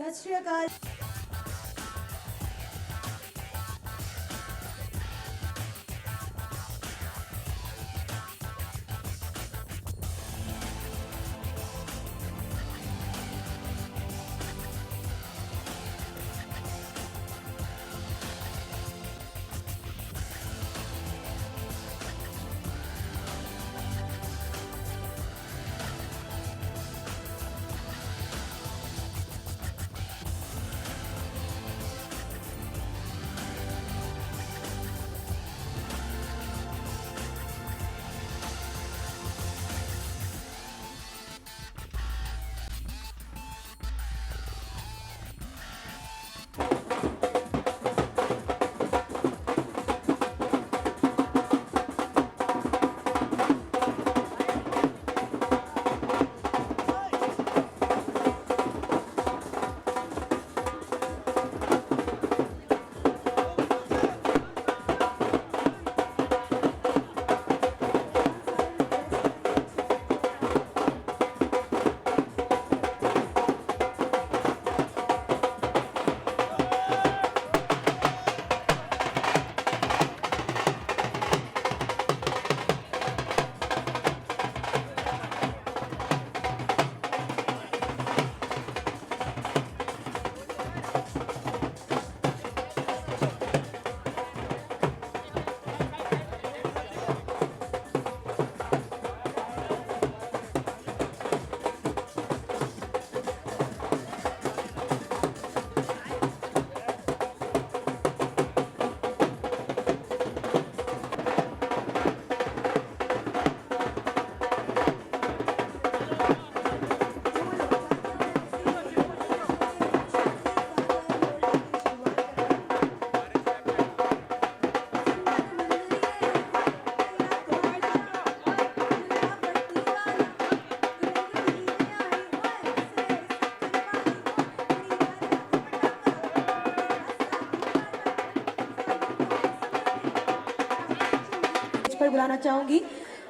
सत श्री अकाल। पर बुलाना चाहूंगी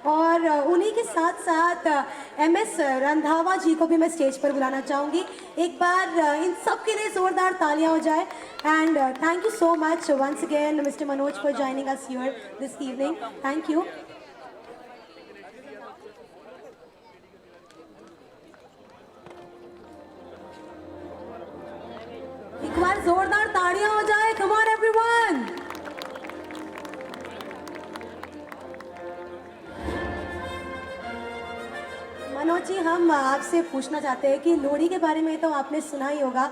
और उन्हीं के साथ साथ MS रंधावा जी को भी मैं स्टेज पर बुलाना चाहूंगी। एक बार इन सब के लिए जोरदार तालियां हो जाए। And thank you so much once again mister Manoj for joining us here this evening. Thank you. एक बार जोरदार तालियां हो जाए। Come on everyone. Manoj ji, हम आपसे पूछना चाहते हैं कि लोहड़ी के बारे में तो आपने सुना ही होगा।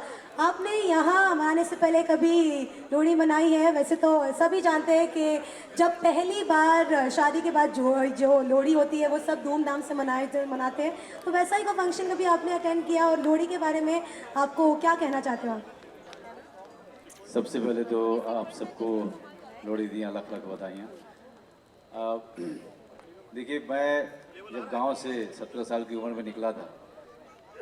आपने यहाँ आने से पहले कभी लोहड़ी मनाई है? वैसे तो सभी जानते हैं कि जब पहली बार शादी के बाद जो लोहड़ी होती है वो सब धूमधाम से मनाते हैं। तो वैसा ही कोई फंक्शन कभी आपने अटेंड किया? और लोहड़ी के बारे में आपको क्या कहना चाहते हो? सबसे पहले तो आप सबको लोहड़ी दी लाख लाख बधाइयाँ। देखिए, मैं जब गांव से 17 साल की उम्र में निकला था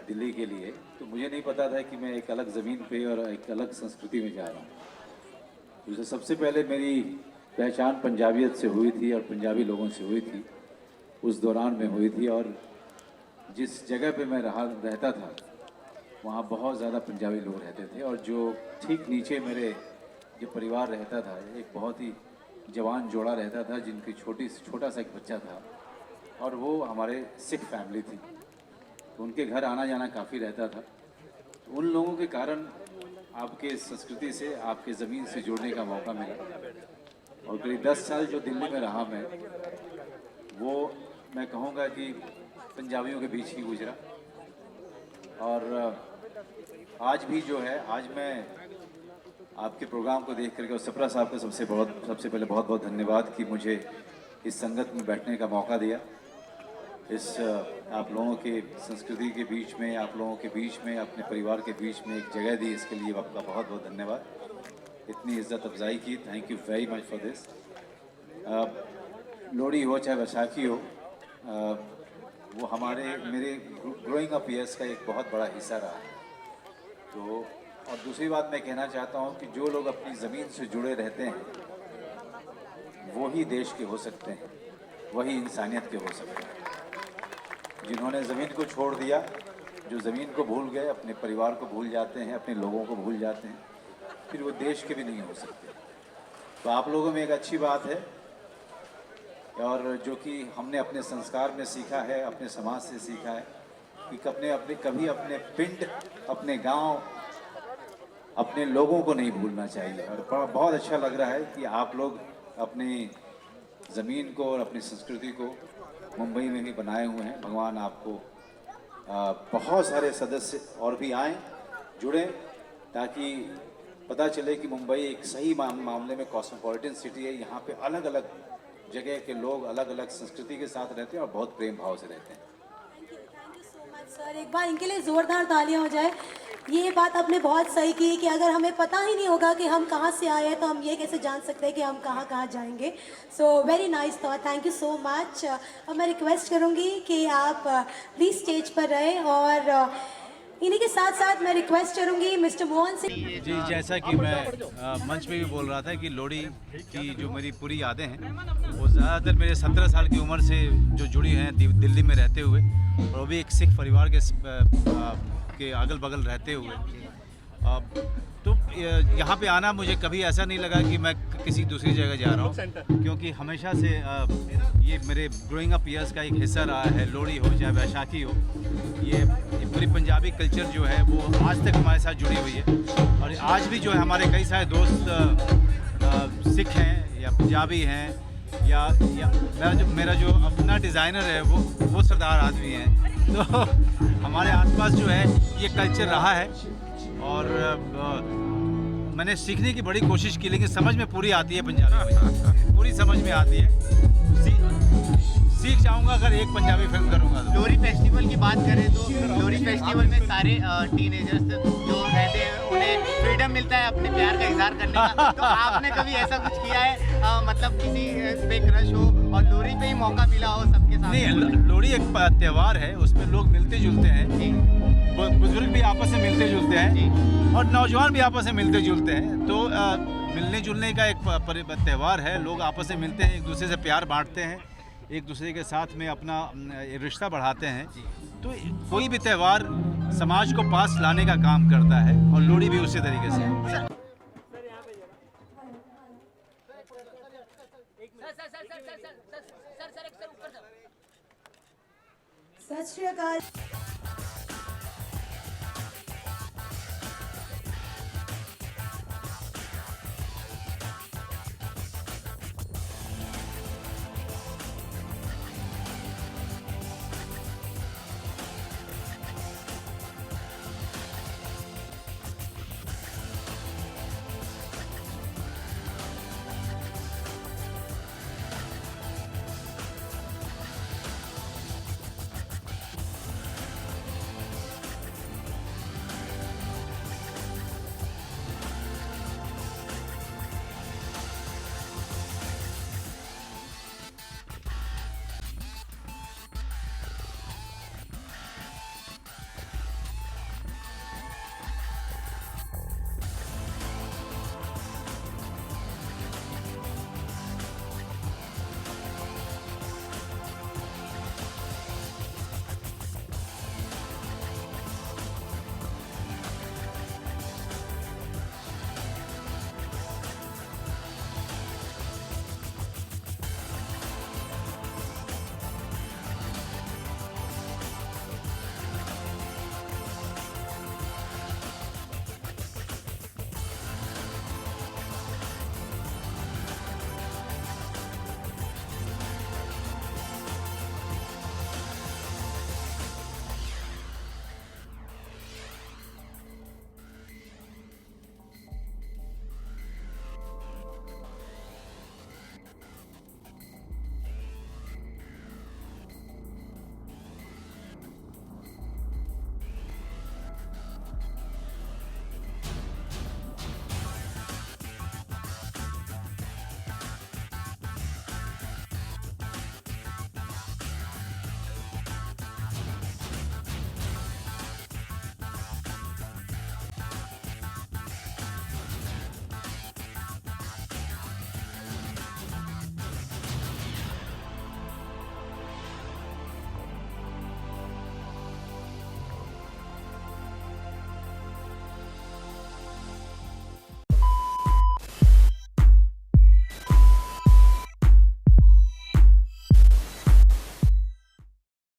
दिल्ली के लिए, तो मुझे नहीं पता था कि मैं एक अलग ज़मीन पे और एक अलग संस्कृति में जा रहा हूँ। तो सबसे पहले मेरी पहचान पंजाबियत से हुई थी और पंजाबी लोगों से हुई थी, उस दौरान में हुई थी। और जिस जगह पे मैं रहता था वहाँ बहुत ज़्यादा पंजाबी लोग रहते थे। और जो ठीक नीचे मेरे जो परिवार रहता था, एक बहुत ही जवान जोड़ा रहता था जिनकी छोटा सा एक बच्चा था, और वो हमारे सिख फैमिली थी। तो उनके घर आना जाना काफ़ी रहता था। तो उन लोगों के कारण आपके संस्कृति से, आपके ज़मीन से जुड़ने का मौका मिला। और करीब 10 साल जो दिल्ली में रहा वो मैं कहूँगा कि पंजाबियों के बीच ही गुजरा। और आज भी जो है, आज मैं आपके प्रोग्राम को देख करके, और सप्रा साहब का सबसे पहले बहुत बहुत धन्यवाद कि मुझे इस संगत में बैठने का मौका दिया। इस आप लोगों के संस्कृति के बीच में, आप लोगों के बीच में, अपने परिवार के बीच में एक जगह दी, इसके लिए आपका बहुत बहुत धन्यवाद। इतनी इज्जत अफजाई की, thank you very much for this. Lohri हो चाहे वैसाखी हो, वो मेरे ग्रोइंग अप ईयर्स का एक बहुत बड़ा हिस्सा रहा है। तो और दूसरी बात मैं कहना चाहता हूँ कि जो लोग अपनी ज़मीन से जुड़े रहते हैं वो ही देश के हो सकते हैं, वही इंसानियत के हो सकते हैं। जिन्होंने ज़मीन को छोड़ दिया जो ज़मीन को भूल गए अपने परिवार को भूल जाते हैं, अपने लोगों को भूल जाते हैं, फिर वो देश के भी नहीं हो सकते। तो आप लोगों में एक अच्छी बात है और जो कि हमने अपने संस्कार में सीखा है, अपने समाज से सीखा है कि कभी अपने पिंड, अपने गांव, अपने लोगों को नहीं भूलना चाहिए। और बहुत अच्छा लग रहा है कि आप लोग अपनी ज़मीन को और अपनी संस्कृति को मुंबई में भी बनाए हुए हैं। भगवान आपको बहुत सारे सदस्य और भी आएँ, जुड़ें, ताकि पता चले कि मुंबई एक सही मामले में कॉस्मोपॉलिटन सिटी है। यहाँ पे अलग अलग जगह के लोग अलग अलग संस्कृति के साथ रहते हैं और बहुत प्रेम भाव से रहते हैं। Thank you so much sir. एक बार इनके लिए जोरदार तालियां हो जाए। ये बात आपने बहुत सही की कि अगर हमें पता ही नहीं होगा कि हम कहाँ से आए हैं तो हम ये कैसे जान सकते हैं कि हम कहाँ कहाँ जाएंगे। So very nice thought, thank you so much. अब मैं रिक्वेस्ट करूँगी कि आप प्लीज़ स्टेज पर रहें और इन्हीं के साथ साथ मैं रिक्वेस्ट करूँगी मिस्टर मोहन सिंह जी, जैसा कि मैं मंच पे भी बोल रहा था कि लोहड़ी की जो मेरी पूरी यादें हैं वो ज़्यादातर मेरे 17 साल की उम्र से जो जुड़ी हैं दिल्ली में रहते हुए, और वो भी एक सिख परिवार के अगल बगल रहते हुए। तो यहाँ पे आना मुझे कभी ऐसा नहीं लगा कि मैं किसी दूसरी जगह जा रहा हूँ, क्योंकि हमेशा से ये मेरे ग्रोइंग अप ईयर्स का एक हिस्सा रहा है। लोहड़ी हो चाहे वैशाखी हो, ये पूरी पंजाबी कल्चर जो है वो आज तक हमारे साथ जुड़ी हुई है। और आज भी जो है हमारे कई सारे दोस्त सिख हैं या पंजाबी हैं या मेरा जो अपना डिज़ाइनर है वो सरदार आदमी है। तो हमारे आसपास जो है ये कल्चर रहा है और मैंने सीखने की बड़ी कोशिश की, लेकिन समझ में पूरी आती है पंजाबी मुझे, पूरी समझ में आती है। सीख जाऊंगा अगर एक पंजाबी फिल्म करूंगा तो। लोहड़ी फेस्टिवल की बात करें तो लोहड़ी फेस्टिवल में सारे टीनेजर्स जो रहते हैं उन्हें फ्रीडम मिलता है अपने प्यार का इजहार करने का। तो आपने कभी ऐसा कुछ किया है, मतलब किसी पे क्रश हो और लोहड़ी पे ही मौका मिला हो सबके साथ? नहीं, लोहड़ी एक त्यौहार है, उसमें लोग मिलते जुलते हैं, बुजुर्ग भी आपस में मिलते जुलते हैं और नौजवान भी आपस में मिलते जुलते हैं। तो मिलने जुलने का एक त्यौहार है, लोग आपस में मिलते हैं, एक दूसरे से प्यार बांटते हैं, एक दूसरे के साथ में अपना रिश्ता बढ़ाते हैं। तो कोई भी त्यौहार समाज को पास लाने का काम करता है और लोहड़ी भी उसी तरीके से है। सत श्री अकाल।